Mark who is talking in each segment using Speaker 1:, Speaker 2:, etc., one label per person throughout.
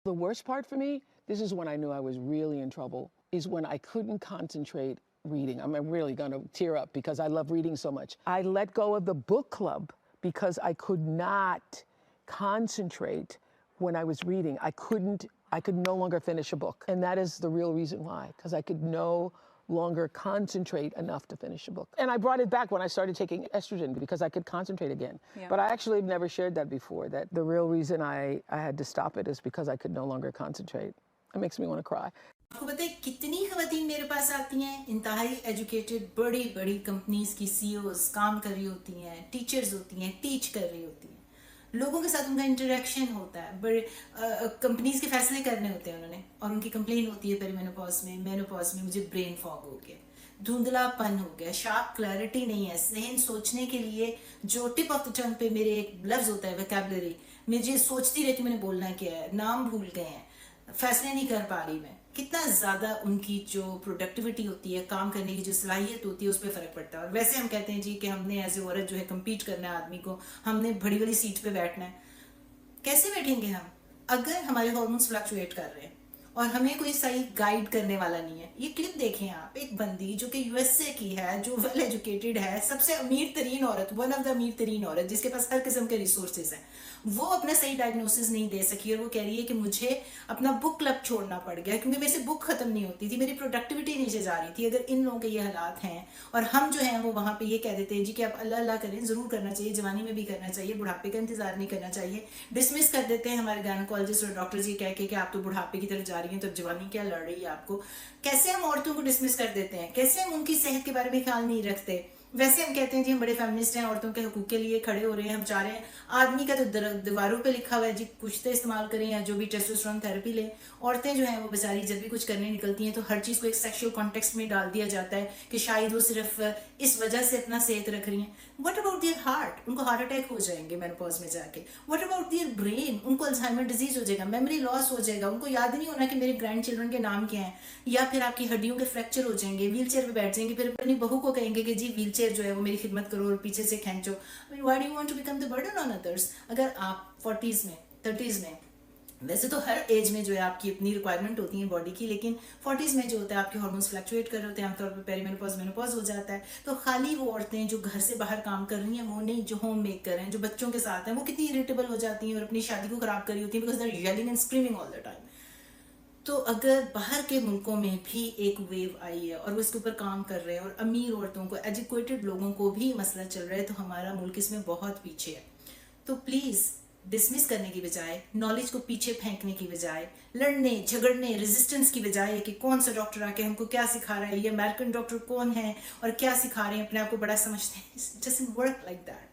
Speaker 1: The worst part for me, this is when I knew I was really in trouble, is when I couldn't concentrate reading. I'm really going to tear up because I love reading so much. I let go of the book club because I could not concentrate when I was reading. I could no longer finish a book. And that is the real reason why, because I could no longer concentrate enough to finish a book. And I brought it back when I started taking estrogen because I could concentrate again. Yeah. But I actually never shared that before, that the real reason I had to stop it is because I could no longer concentrate. It makes me want to cry.
Speaker 2: आपको पता है कितनी खवातीन मेरे पास आती हैं, इंतहाई educated बड़ी बड़ी कंपनीज की सीईओज काम कर रही होती हैं, टीचर्स होती हैं, टीच कर रही होती हैं, लोगों के साथ उनका इंटरेक्शन होता है, बड़े कंपनीज के फैसले करने होते हैं उन्होंने, और उनकी कंप्लेन होती है पेरीमेनोपॉज में मुझे ब्रेन फॉग हो गया, धुंधलापन हो गया, शार्प क्लैरिटी नहीं है, जहन सोचने के लिए जो टिप ऑफ द टंग पे मेरे एक लफ्ज होता है वोकैबुलरी, मुझे सोचती रहती मैंने बोलना क्या है, नाम भूल गए हैं, फैसले नहीं कर पा रही मैं, कितना ज़्यादा उनकी जो प्रोडक्टिविटी होती है, काम करने की जो सलाहियत होती है, उस पर फ़र्क पड़ता है। और वैसे हम कहते हैं जी कि हमने एज ए औरत जो है कम्पीट करना है, आदमी को हमने बड़ी वाली सीट पे बैठना है। कैसे बैठेंगे हम अगर हमारे हार्मोन्स फ्लक्चुएट कर रहे हैं और हमें कोई सही गाइड करने वाला नहीं है? ये क्लिप देखें आप, एक बंदी जो कि यूएसए की है, जो वेल एजुकेटेड है, सबसे अमीर तरीन औरत, वन ऑफ द अमीर तरीन औरत, जिसके पास हर किस्म के रिसोर्सेज हैं, वो अपना सही डायग्नोसिस नहीं दे सकी और वो कह रही है कि मुझे अपना बुक क्लब छोड़ना पड़ गया क्योंकि मेरे से बुक खत्म नहीं होती थी, मेरी प्रोडक्टिविटी नीचे जा रही थी। अगर इन लोगों के ये हालात हैं और हम जो हैं वो वहाँ पे ये कह देते हैं जी कि आप अल्लाह अल्लाह करें, ज़रूर करना चाहिए, जवानी में भी करना चाहिए, बुढ़ापे का इंतजार नहीं करना चाहिए, डिसमिस कर देते हैं हमारे गायनोकोलॉजिस्ट और डॉक्टर्स ये कह के कि आप तो बुढ़ापे की तरफ जा रही हैं, तो जवानी क्या लड़ रही है आपको। कैसे हम औरतों को डिसमिस कर देते हैं, कैसे हम उनकी सेहत के बारे में ख्याल नहीं रखते। वैसे हम कहते हैं जी हम बड़े फेमिनिस्ट हैं, औरतों के हकूक के लिए खड़े हो रहे हैं, हम चाह रहे हैं, आदमी का तो दीवारों पे लिखा हुआ है जी कुछ तो इस्तेमाल करें या जो भी टेस्टोस्टेरोन थेरेपी लें। औरतें जो हैं वो बेचारी जब भी कुछ करने निकलती हैं तो हर चीज़ को एक सेक्सुअल कॉन्टेक्स्ट में डाल दिया जाता है कि शायद वो सिर्फ इस वजह से अपना सेहत रख रही हैं। व्हाट अबाउट देयर हार्ट, उनको हार्ट अटैक हो जाएंगे मेनोपॉज में जाके। व्हाट अबाउट देयर ब्रेन, उनको अल्जाइमर डिजीज हो जाएगा, मेमोरी लॉस हो जाएगा, उनको याद नहीं होना कि मेरे ग्रैंड चिल्ड्रन के नाम क्या हैं, या फिर आपकी हड्डियों के फ्रैक्चर हो जाएंगे, व्हील चेयर पर बैठ जाएंगे, फिर अपनी बहू को कहेंगे कि जी व्हील चेयर जो है वो मेरी खिदमत करो और पीछे से खींचो। Why do you want to become the burden on others? अगर आप 40s में 30s में, वैसे तो हर एज में जो है आपकी अपनी रिक्वायरमेंट होती है बॉडी की, लेकिन 40s में जो होता है आपके हार्मोन्स फ्लक्चुएट कर रहे होते हैं, आमतौर पर पेरीमेनोपॉज मेनोपॉज हो जाता है। तो खाली वो औरतें जो घर से बाहर काम कर रही हैं वो नहीं, जो होम मेकर हैं, जो बच्चों के साथ हैं, वो कितनी इरिटेबल हो जाती हैं और अपनी शादी को खराब कर रही होती हैं because they are yelling and screaming all the time. तो अगर बाहर के मुल्कों में भी एक वेव आई है और वो इसके ऊपर काम कर रहे हैं और अमीर औरतों को, एजुकेटेड लोगों को भी मसला चल रहा है, तो हमारा मुल्क इसमें बहुत पीछे है। तो प्लीज़ डिसमिस करने की बजाय, नॉलेज को पीछे फेंकने की बजाय, लड़ने झगड़ने रेजिस्टेंस की बजाय कि कौन सा डॉक्टर आके हमको क्या सिखा रहा है, ये अमेरिकन डॉक्टर कौन है और क्या सिखा रहे हैं, अपने आप को बड़ा समझते हैं, it doesn't work like that.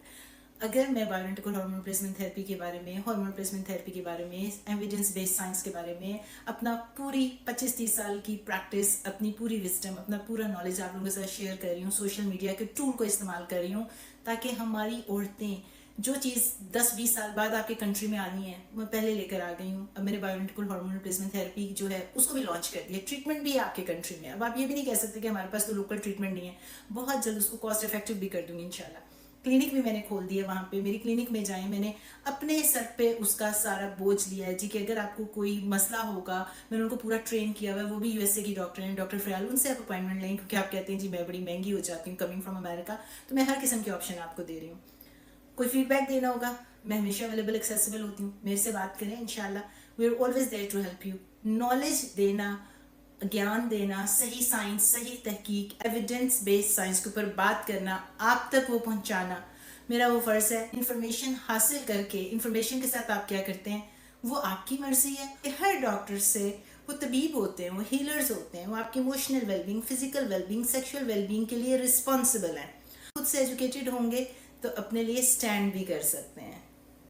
Speaker 2: अगर मैं बायोइडेंटिकल हार्मोन रिप्लेसमेंट थेरेपी के बारे में, हार्मोन रिप्लेसमेंट थेरेपी के बारे में, एविडेंस बेस्ड साइंस के बारे में अपना पूरी 25-30 साल की प्रैक्टिस, अपनी पूरी विजडम, अपना पूरा नॉलेज आप लोगों के साथ शेयर कर रही हूँ, सोशल मीडिया के टूल को इस्तेमाल कर रही हूँ, ताकि हमारी औरतें जो चीज़ 10-20 साल बाद आपके कंट्री में आनी है मैं पहले लेकर आ गई हूँ। अब मैंने बायोइडेंटिकल हार्मोन रिप्लेसमेंट थेरेपी जो है उसको भी लॉन्च कर दिया, ट्रीटमेंट भी है आपके कंट्री में। अब आप ये भी नहीं कह सकते कि हमारे पास तो लोकल ट्रीटमेंट नहीं है, बहुत जल्द उसको कॉस्ट इफेक्टिव भी कर दूंगी इंशाल्लाह। क्लिनिक भी मैंने खोल दिया, वहाँ पे मेरी क्लिनिक में जाएं, मैंने अपने सर पे उसका सारा बोझ लिया है जी कि अगर आपको कोई मसला होगा, मैंने उनको पूरा ट्रेन किया हुआ है, वो भी यूएसए की डॉक्टर हैं, डॉक्टर फ्रयाल, उनसे आप अपॉइंटमेंट लें क्योंकि आप कहते हैं जी मैं बड़ी महंगी हो जाती हूँ कमिंग फ्रॉम अमेरिका। तो मैं हर किस्म के ऑप्शन आपको दे रही हूँ। कोई फीडबैक देना होगा, मैं हमेशा अवेलेबल एक्सेसिबल होती हूँ, मेरे से बात करें, इंशाल्लाह we are always there to help you. Knowledge देना, ज्ञान देना, सही साइंस, सही तहकीक, एविडेंस बेस्ड साइंस के ऊपर बात करना, आप तक वो पहुंचाना मेरा वो फ़र्ज़ है। इंफॉर्मेशन हासिल करके इंफॉर्मेशन के साथ आप क्या करते हैं वो आपकी मर्जी है। हर डॉक्टर से, वो तबीब होते हैं, वो हीलर्स होते हैं, वो आपकी emotional wellbeing, physical wellbeing, sexual wellbeing के लिए रिस्पॉन्सिबल हैं। खुद से एजुकेटेड होंगे तो अपने लिए स्टैंड भी कर सकते हैं।